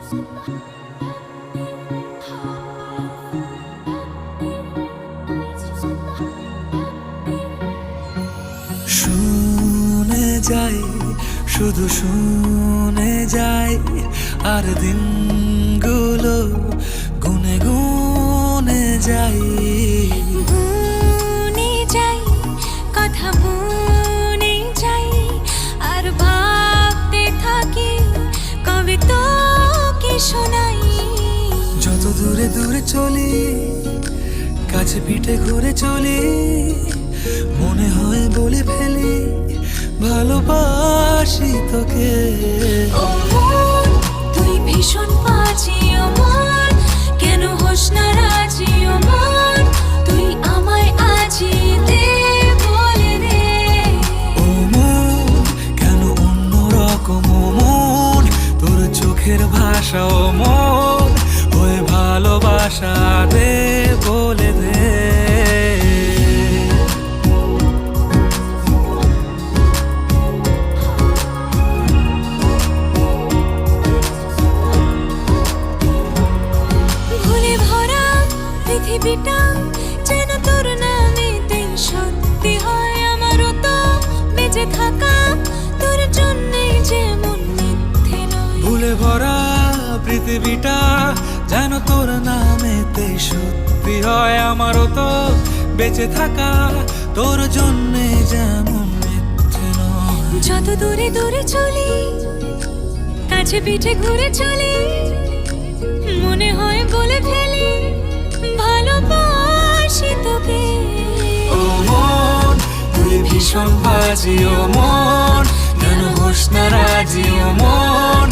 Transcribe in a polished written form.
শুনে যাই, শুধু শুনে যাই, আর দিনগুলো গুনে গুনে যাই। গুনে যাই, কথা বুনে যাই, আর ভাবতে থাকি কবে তোকে শোনাই। যত দূরে দূরে চলি, কাছে পিঠে ঘুরে চলি, মনে হয় বলে ফেলি ভালোবাসি তোকে। ও মন, তুই ভীষণ বাজি, ও মন, কেন হোস না রাজি, ও মন, তুই আমায় আজি দে, বলে দে। ও মন, কেন অন্য রকম ও মন, তোর চোখের ভাষা ও মন, হয়ে ভালোবাসা দে, বলে দে। ভুলে ভরা পৃথিবীটা যেন তোর নামেতেই সত্যি হয়। আমারও তো বেঁচে থাকা তোর জন্যে যেমন মিথ্যে নয়। ভুলে ভরা পৃথিবীটা যেন তোর নামেতে সত্যি হয়। আমারও তো বেঁচে থাকা তোর জন্যে যেমন মিথ্যে নয়। যত দূরে দূরে চলি, কাছে পিঠে ঘুরে চলি, মনে হয় বলে ফেলি ভালোবাসি তোকে। ও মন, তুই ভীষণ বাজি ও মন, কেন হোস না রাজি ও মন,